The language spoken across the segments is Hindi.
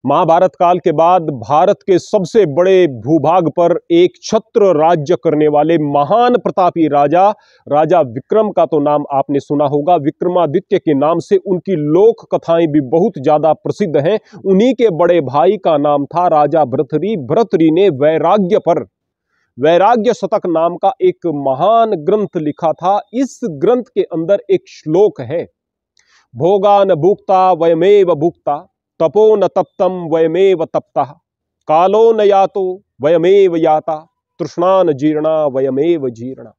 महाभारत काल के बाद भारत के सबसे बड़े भूभाग पर एक छत्र राज्य करने वाले महान प्रतापी राजा राजा विक्रम का तो नाम आपने सुना होगा। विक्रमादित्य के नाम से उनकी लोक कथाएं भी बहुत ज्यादा प्रसिद्ध हैं। उन्हीं के बड़े भाई का नाम था राजा भर्तृहरि। भर्तृहरि ने वैराग्य पर वैराग्य शतक नाम का एक महान ग्रंथ लिखा था। इस ग्रंथ के अंदर एक श्लोक है, भोगा न भुक्ता वयमेव भुक्ता, तपो न तप्तम वयमेव तप्तः, कालो न यातो वयमेव याता, तृष्णा न जीर्णा वयमेव जीर्णा।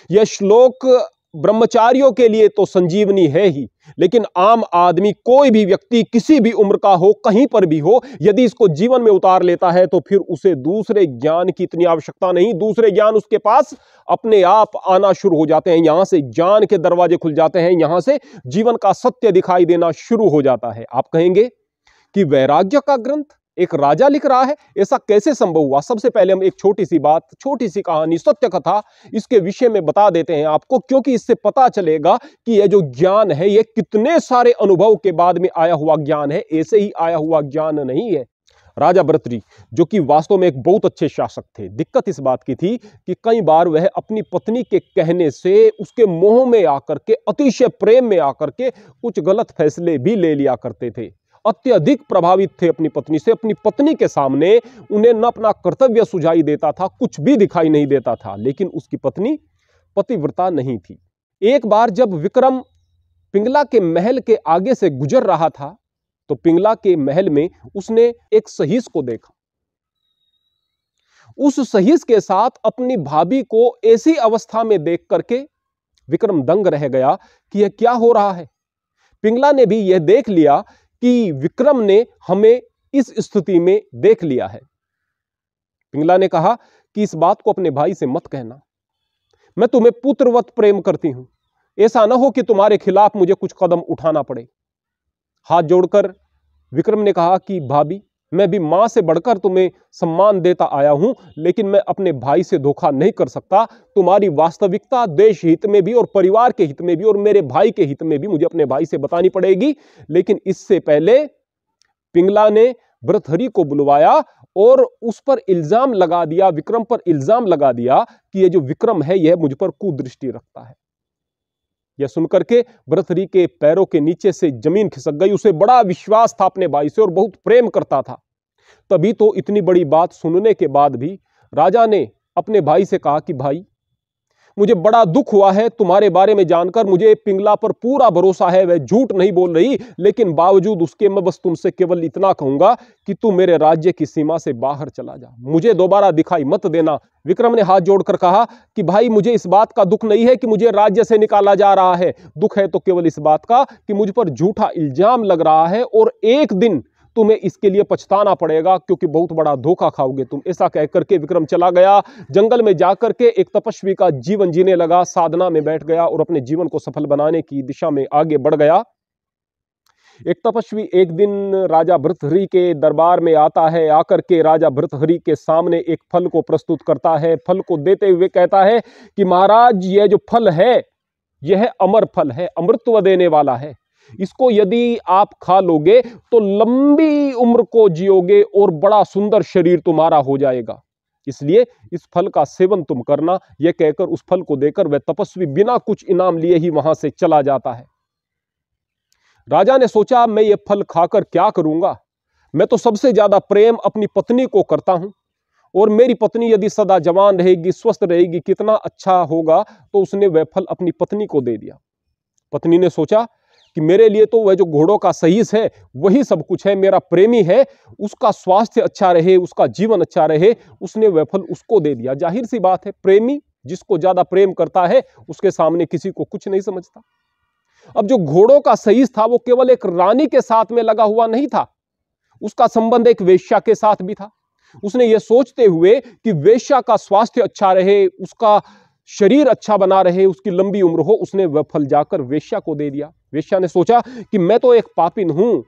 यह श्लोक ब्रह्मचारियों के लिए तो संजीवनी है ही, लेकिन आम आदमी, कोई भी व्यक्ति किसी भी उम्र का हो, कहीं पर भी हो, यदि इसको जीवन में उतार लेता है तो फिर उसे दूसरे ज्ञान की इतनी आवश्यकता नहीं। दूसरे ज्ञान उसके पास अपने आप आना शुरू हो जाते हैं। यहां से ज्ञान के दरवाजे खुल जाते हैं, यहां से जीवन का सत्य दिखाई देना शुरू हो जाता है। आप कहेंगे कि वैराग्य का ग्रंथ एक राजा लिख रहा है, ऐसा कैसे संभव हुआ? सबसे पहले हम एक छोटी सी बात, छोटी सी कहानी, सत्य कथा इसके विषय में बता देते हैं आपको, क्योंकि इससे पता चलेगा कि यह जो ज्ञान है यह कितने सारे अनुभव के बाद में आया हुआ ज्ञान है, ऐसे ही आया हुआ ज्ञान नहीं है। राजा भर्तृहरि, जो कि वास्तव में एक बहुत अच्छे शासक थे, दिक्कत इस बात की थी कि कई बार वह अपनी पत्नी के कहने से, उसके मोह में आकर के, अतिशय प्रेम में आकर के कुछ गलत फैसले भी ले लिया करते थे। अत्यधिक प्रभावित थे अपनी पत्नी से। अपनी पत्नी के सामने उन्हें न अपना कर्तव्य सुझाई देता था, कुछ भी दिखाई नहीं देता था, लेकिन उसकी पत्नी पतिव्रता नहीं थी। एक बार जब विक्रम पिंगला के महल के आगे से गुजर रहा था तो पिंगला के महल में उसने एक सहीस को देखा। उस सहीस के साथ अपनी भाभी को ऐसी अवस्था में देख करके विक्रम दंग रह गया कि यह क्या हो रहा है। पिंगला ने भी यह देख लिया कि विक्रम ने हमें इस स्थिति में देख लिया है। पिंगला ने कहा कि इस बात को अपने भाई से मत कहना, मैं तुम्हें पुत्रवत प्रेम करती हूं, ऐसा ना हो कि तुम्हारे खिलाफ मुझे कुछ कदम उठाना पड़े। हाथ जोड़कर विक्रम ने कहा कि भाभी, मैं भी मां से बढ़कर तुम्हें सम्मान देता आया हूं, लेकिन मैं अपने भाई से धोखा नहीं कर सकता। तुम्हारी वास्तविकता देश हित में भी और परिवार के हित में भी और मेरे भाई के हित में भी मुझे अपने भाई से बतानी पड़ेगी। लेकिन इससे पहले पिंगला ने भर्तृहरि को बुलवाया और उस पर इल्जाम लगा दिया, विक्रम पर इल्जाम लगा दिया कि यह जो विक्रम है यह मुझ पर कुदृष्टि रखता है। यह सुनकर के भर्तृहरि के पैरों के नीचे से जमीन खिसक गई। उसे बड़ा विश्वास था अपने भाई से और बहुत प्रेम करता था। तभी तो इतनी बड़ी बात सुनने के बाद भी राजा ने अपने भाई से कहा कि भाई, मुझे बड़ा दुख हुआ है तुम्हारे बारे में जानकर। मुझे पिंगला पर पूरा भरोसा है, वह झूठ नहीं बोल रही, लेकिन बावजूद उसके मैं बस तुमसे केवल इतना कहूंगा कि तू मेरे राज्य की सीमा से बाहर चला जा, मुझे दोबारा दिखाई मत देना। विक्रम ने हाथ जोड़कर कहा कि भाई, मुझे इस बात का दुख नहीं है कि मुझे राज्य से निकाला जा रहा है, दुख है तो केवल इस बात का कि मुझ पर झूठा इल्जाम लग रहा है और एक दिन तुम्हें इसके लिए पछताना पड़ेगा, क्योंकि बहुत बड़ा धोखा खाओगे तुम। ऐसा कहकर के विक्रम चला गया, जंगल में जाकर के एक तपस्वी का जीवन जीने लगा, साधना में बैठ गया और अपने जीवन को सफल बनाने की दिशा में आगे बढ़ गया। एक तपस्वी एक दिन राजा भर्तृहरि के दरबार में आता है। आकर के राजा भर्तृहरि के सामने एक फल को प्रस्तुत करता है। फल को देते हुए कहता है कि महाराज, यह जो फल है यह अमर फल है, अमृतत्व देने वाला है। इसको यदि आप खा लोगे तो लंबी उम्र को जियोगे और बड़ा सुंदर शरीर तुम्हारा हो जाएगा, इसलिए इस फल का सेवन तुम करना। यह कहकर उस फल को देकर वह तपस्वी बिना कुछ इनाम लिए ही वहां से चला जाता है। राजा ने सोचा, मैं ये फल खाकर क्या करूंगा? मैं तो सबसे ज्यादा प्रेम अपनी पत्नी को करता हूं और मेरी पत्नी यदि सदा जवान रहेगी, स्वस्थ रहेगी, कितना अच्छा होगा। तो उसने वह फल अपनी पत्नी को दे दिया। पत्नी ने सोचा कि मेरे लिए तो वह जो घोड़ों का सहीस है वही सब कुछ है, मेरा प्रेमी है, उसका स्वास्थ्य अच्छा रहे, उसका जीवन अच्छा रहे, उसने वह फल उसको दे दिया। जाहिर सी बात है, प्रेमी जिसको ज्यादा प्रेम करता है उसके सामने किसी को कुछ नहीं समझता। अब जो घोड़ों का सहीस था वो केवल एक रानी के साथ में लगा हुआ नहीं था, उसका संबंध एक वेश्या के साथ भी था। उसने ये सोचते हुए कि वेश्या का स्वास्थ्य अच्छा रहे, उसका शरीर अच्छा बना रहे, उसकी लंबी उम्र हो, उसने वह फल जाकर वेश्या को दे दिया। वेश्या ने सोचा कि मैं तो एक पापिन हूं,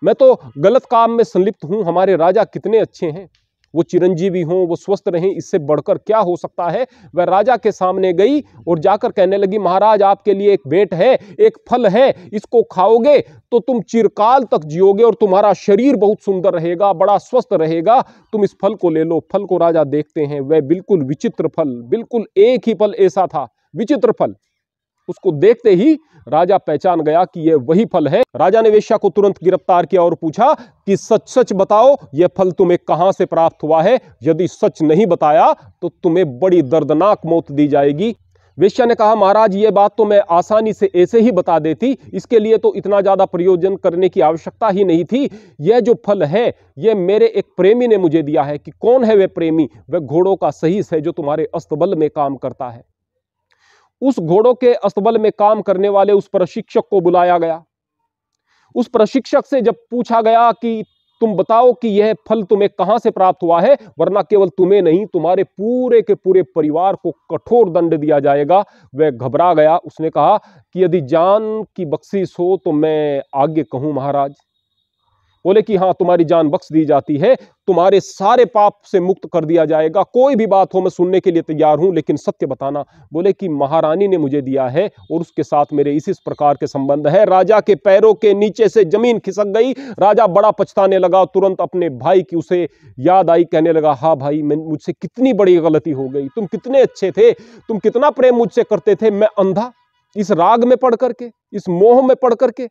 मैं तो गलत काम में संलिप्त हूं, हमारे राजा कितने अच्छे हैं। वो चिरंजीवी हों, वो स्वस्थ रहें, इससे बढ़कर क्या हो सकता है। वह राजा के सामने गई और जाकर कहने लगी, महाराज आपके लिए एक भेंट है, एक फल है, इसको खाओगे तो तुम चिरकाल तक जियोगे और तुम्हारा शरीर बहुत सुंदर रहेगा, बड़ा स्वस्थ रहेगा, तुम इस फल को ले लो। फल को राजा देखते हैं, वह बिल्कुल विचित्र फल, बिल्कुल एक ही फल ऐसा था, विचित्र फल। उसको देखते ही राजा पहचान गया कि यह वही फल है। राजा ने वेश्या को तुरंत गिरफ्तार किया और पूछा कि सच सच बताओ, यह फल तुम्हें कहां से प्राप्त हुआ है? यदि सच नहीं बताया तो तुम्हें बड़ी दर्दनाक मौत दी जाएगी। वेश्या ने कहा, महाराज यह बात तो मैं आसानी से ऐसे ही बता देती, इसके लिए तो इतना ज्यादा प्रयोजन करने की आवश्यकता ही नहीं थी। यह जो फल है यह मेरे एक प्रेमी ने मुझे दिया है। कि कौन है वह प्रेमी? वह घोड़ों का सहीस है जो तुम्हारे अस्तबल में काम करता है। उस घोड़ों के अस्तबल में काम करने वाले उस प्रशिक्षक को बुलाया गया। उस प्रशिक्षक से जब पूछा गया कि तुम बताओ कि यह फल तुम्हें कहां से प्राप्त हुआ है, वरना केवल तुम्हें नहीं तुम्हारे पूरे के पूरे परिवार को कठोर दंड दिया जाएगा, वह घबरा गया। उसने कहा कि यदि जान की बख्शिश हो तो मैं आगे कहूं महाराज। बोले कि हाँ, तुम्हारी जान बख्श दी जाती है, तुम्हारे सारे पाप से मुक्त कर दिया जाएगा, कोई भी बात हो मैं सुनने के लिए तैयार हूं, लेकिन सत्य बताना। बोले कि महारानी ने मुझे दिया है और उसके साथ मेरे इस प्रकार के संबंध है। राजा के पैरों के नीचे से जमीन खिसक गई। राजा बड़ा पछताने लगा। तुरंत अपने भाई की उसे याद आई, कहने लगा, हाँ भाई, मुझसे कितनी बड़ी गलती हो गई, तुम कितने अच्छे थे, तुम कितना प्रेम मुझसे करते थे, मैं अंधा इस राग में पढ़ करके, इस मोह में पढ़ करके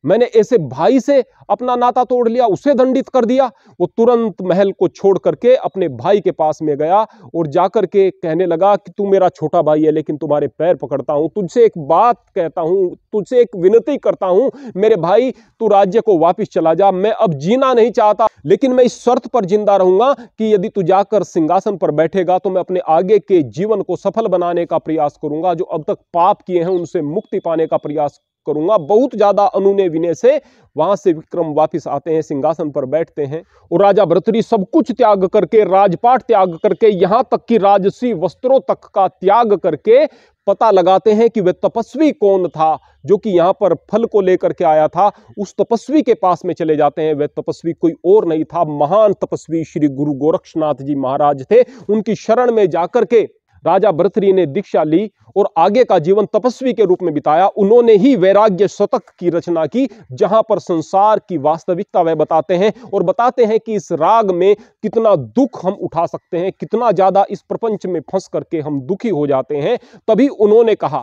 मैंने ऐसे भाई से अपना नाता तोड़ लिया, उसे दंडित कर दिया। वो तुरंत महल को छोड़ करके अपने भाई के पास में गया और जाकर के कहने लगा कि तू मेरा छोटा भाई है, लेकिन तुम्हारे पैर पकड़ता हूं, तुझसे एक बात कहता हूं, तुझसे एक विनती करता हूं, मेरे भाई तू राज्य को वापस चला जा। मैं अब जीना नहीं चाहता, लेकिन मैं इस शर्त पर जिंदा रहूंगा कि यदि तू जाकर सिंहासन पर बैठेगा तो मैं अपने आगे के जीवन को सफल बनाने का प्रयास करूंगा, जो अब तक पाप किए हैं उनसे मुक्ति पाने का प्रयास करूंगा। बहुत ज्यादा अनुनय विनय से वहां से विक्रम वापस आते हैं, सिंहासन पर बैठते हैं और राजा भर्तृहरि सब कुछ त्याग करके, राजपाट त्याग करके, यहां तक कि राजसी वस्त्रों तक का त्याग करके पता लगाते हैं कि वह तपस्वी कौन था जो कि यहां पर फल को लेकर के आया था। उस तपस्वी के पास में चले जाते हैं। वह तपस्वी कोई और नहीं था, महान तपस्वी श्री गुरु गोरक्षनाथ जी महाराज थे। उनकी शरण में जाकर के राजा भर्तृहरि ने दीक्षा ली और आगे का जीवन तपस्वी के रूप में बिताया। उन्होंने ही वैराग्य शतक की रचना की, जहां पर संसार की वास्तविकता वह बताते हैं और बताते हैं कि इस राग में कितना दुख हम उठा सकते हैं, कितना ज्यादा इस प्रपंच में फंस करके हम दुखी हो जाते हैं। तभी उन्होंने कहा,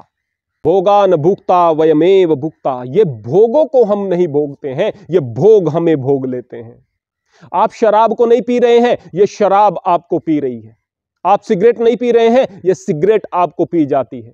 भोगा न भुक्ता वयमेव भुक्ता। ये भोगों को हम नहीं भोगते हैं, ये भोग हमें भोग लेते हैं। आप शराब को नहीं पी रहे हैं, ये शराब आपको पी रही है। आप सिगरेट नहीं पी रहे हैं, यह सिगरेट आपको पी जाती है।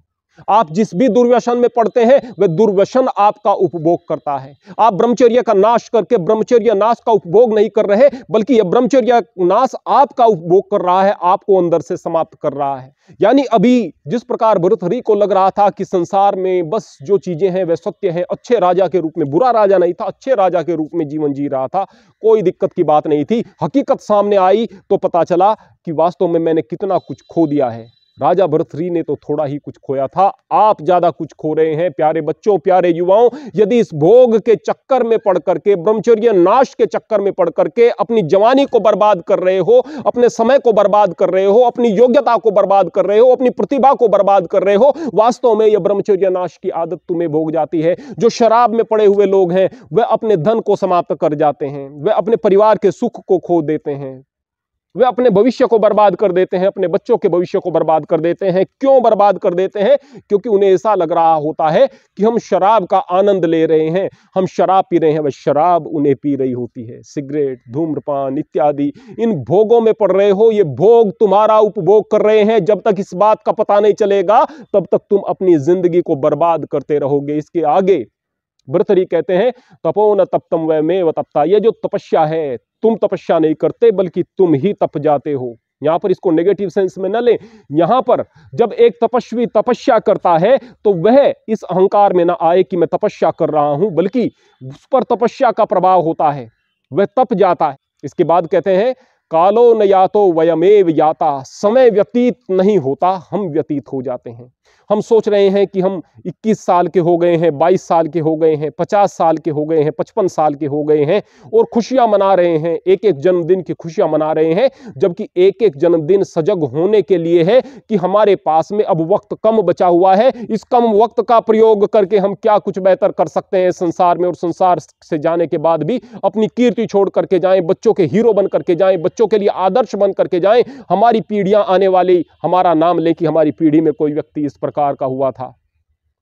आप जिस भी दुर्व्यसन में पड़ते हैं वह दुर्व्यसन आपका उपभोग करता है। आप ब्रह्मचर्य का नाश करके ब्रह्मचर्य नाश का उपभोग नहीं कर रहे, बल्कि यह ब्रह्मचर्य नाश आपका उपभोग कर रहा है, आपको अंदर से समाप्त कर रहा है। यानी अभी जिस प्रकार भर्तृहरि को लग रहा था कि संसार में बस जो चीजें हैं वह सत्य है, अच्छे राजा के रूप में, बुरा राजा नहीं था, अच्छे राजा के रूप में जीवन जी रहा था, कोई दिक्कत की बात नहीं थी। हकीकत सामने आई तो पता चला कि वास्तव में मैंने कितना कुछ खो दिया है। राजा भर्तृहरि ने तो थोड़ा ही कुछ खोया था, आप ज्यादा कुछ खो रहे हैं। प्यारे बच्चों, प्यारे युवाओं, यदि इस भोग के चक्कर में पड़ करके, ब्रह्मचर्य नाश के चक्कर में पड़ करके अपनी जवानी को बर्बाद कर रहे हो, अपने समय को बर्बाद कर रहे हो, अपनी योग्यता को बर्बाद कर रहे हो, अपनी प्रतिभा को बर्बाद कर रहे हो, वास्तव में यह ब्रह्मचर्य नाश की आदत तुम्हें भोग जाती है। जो शराब में पड़े हुए लोग हैं वह अपने धन को समाप्त कर जाते हैं, वह अपने परिवार के सुख को खो देते हैं, वे अपने भविष्य को बर्बाद कर देते हैं, अपने बच्चों के भविष्य को बर्बाद कर देते हैं। क्यों बर्बाद कर देते हैं? क्योंकि उन्हें ऐसा लग रहा होता है कि हम शराब का आनंद ले रहे हैं, हम शराब पी रहे हैं, वह शराब उन्हें पी रही होती है। सिगरेट, धूम्रपान इत्यादि इन भोगों में पड़ रहे हो, ये भोग तुम्हारा उपभोग कर रहे हैं। जब तक इस बात का पता नहीं चलेगा तब तक तुम अपनी जिंदगी को बर्बाद करते रहोगे। इसके आगे भर्तृहरि कहते हैं, तपो न तप्तम वयमेव तप्ता। ये जो तपस्या है, तुम तपस्या नहीं करते बल्कि तुम ही तप जाते हो। यहां पर इसको नेगेटिव सेंस में न लें। यहां पर जब एक तपस्वी तपस्या करता है तो वह इस अहंकार में ना आए कि मैं तपस्या कर रहा हूं, बल्कि उस पर तपस्या का प्रभाव होता है, वह तप जाता है। इसके बाद कहते हैं, कालो न यातो वयमेव याता, समय व्यतीत नहीं होता, हम व्यतीत हो जाते हैं। हम सोच रहे हैं कि हम 21 साल के हो गए हैं, 22 साल के हो गए हैं, 50 साल के हो गए हैं, 55 साल के हो गए हैं और खुशियां मना रहे हैं, एक एक जन्मदिन की खुशियां मना रहे हैं, जबकि एक एक जन्मदिन सजग होने के लिए है कि हमारे पास में अब वक्त कम बचा हुआ है, इस कम वक्त का प्रयोग करके हम क्या कुछ बेहतर कर सकते हैं संसार में, और संसार से जाने के बाद भी अपनी कीर्ति छोड़ करके जाएं, बच्चों के हीरो बन करके जाएं, बच्चों के लिए आदर्श बन करके जाएं, हमारी पीढ़ियां आने वाली हमारा नाम ले कि हमारी पीढ़ी में कोई व्यक्ति इस प्रकार का हुआ था।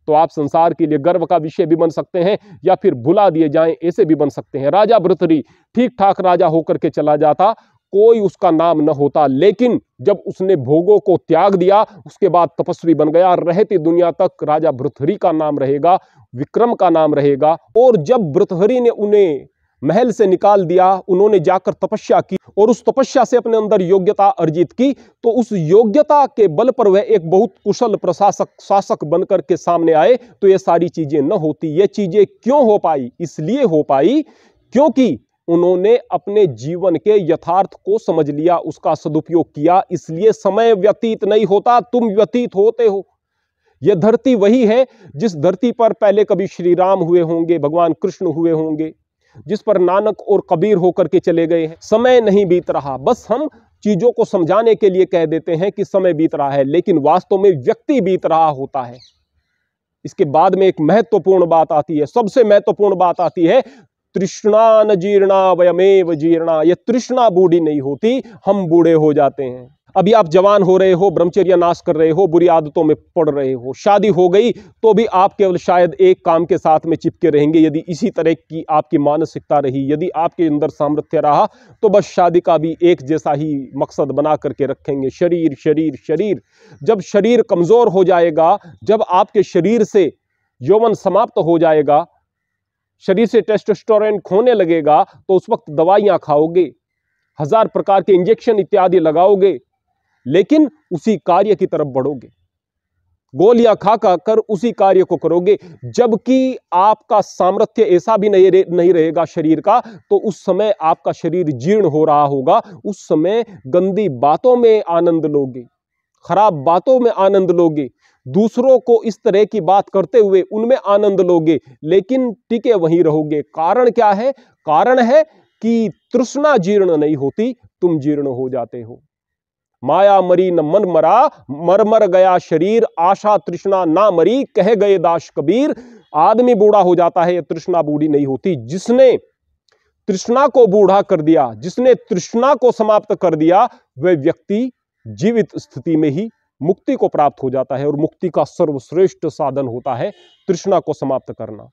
तो आप संसार के लिए गर्व का विषय भी बन सकते हैं या फिर भुला दिए जाएं, ऐसे भी बन सकते हैं। राजा भृतृहरि ठीक ठाक राजा होकर के चला जाता, कोई उसका नाम न होता, लेकिन जब उसने भोगों को त्याग दिया उसके बाद तपस्वी बन गया, रहती दुनिया तक राजा भृतृहरि का नाम रहेगा, विक्रम का नाम रहेगा। और जब भृतृहरि ने उन्हें महल से निकाल दिया, उन्होंने जाकर तपस्या की और उस तपस्या से अपने अंदर योग्यता अर्जित की, तो उस योग्यता के बल पर वह एक बहुत कुशल प्रशासक शासक बनकर के सामने आए, तो ये सारी चीजें न होती। ये चीजें क्यों हो पाई? इसलिए हो पाई क्योंकि उन्होंने अपने जीवन के यथार्थ को समझ लिया, उसका सदुपयोग किया। इसलिए समय व्यतीत नहीं होता, तुम व्यतीत होते हो। यह धरती वही है जिस धरती पर पहले कभी श्री राम हुए होंगे, भगवान कृष्ण हुए होंगे, जिस पर नानक और कबीर होकर के चले गए हैं। समय नहीं बीत रहा, बस हम चीजों को समझाने के लिए कह देते हैं कि समय बीत रहा है, लेकिन वास्तव में व्यक्ति बीत रहा होता है। इसके बाद में एक महत्वपूर्ण बात आती है, सबसे महत्वपूर्ण बात आती है, तृष्णा न जीर्णा वयमेव जीर्णा। ये तृष्णा बूढ़ी नहीं होती, हम बूढ़े हो जाते हैं। अभी आप जवान हो रहे हो, ब्रह्मचर्य नाश कर रहे हो, बुरी आदतों में पड़ रहे हो, शादी हो गई तो भी आप केवल शायद एक काम के साथ में चिपके रहेंगे। यदि इसी तरह की आपकी मानसिकता रही, यदि आपके अंदर सामर्थ्य रहा, तो बस शादी का भी एक जैसा ही मकसद बना करके रखेंगे, शरीर शरीर शरीर। जब शरीर कमजोर हो जाएगा, जब आपके शरीर से यौवन समाप्त हो जाएगा, शरीर से टेस्टोस्टेरोन खोने लगेगा, तो उस वक्त दवाइयां खाओगे, 1000 प्रकार के इंजेक्शन इत्यादि लगाओगे, लेकिन उसी कार्य की तरफ बढ़ोगे, गोलियां खा कर उसी कार्य को करोगे। जबकि आपका सामर्थ्य ऐसा भी नहीं रहेगा शरीर का, तो उस समय आपका शरीर जीर्ण हो रहा होगा। उस समय गंदी बातों में आनंद लोगे, खराब बातों में आनंद लोगे, दूसरों को इस तरह की बात करते हुए उनमें आनंद लोगे, लेकिन टिके वहीं रहोगे। कारण क्या है? कारण है कि तृष्णा जीर्ण नहीं होती, तुम जीर्ण हो जाते हो। माया मरी न मन मरा, मर मर गया शरीर, आशा तृष्णा ना मरी, कह गए दास कबीर। आदमी बूढ़ा हो जाता है, तृष्णा बूढ़ी नहीं होती। जिसने तृष्णा को बूढ़ा कर दिया, जिसने तृष्णा को समाप्त कर दिया, वह व्यक्ति जीवित स्थिति में ही मुक्ति को प्राप्त हो जाता है। और मुक्ति का सर्वश्रेष्ठ साधन होता है तृष्णा को समाप्त करना।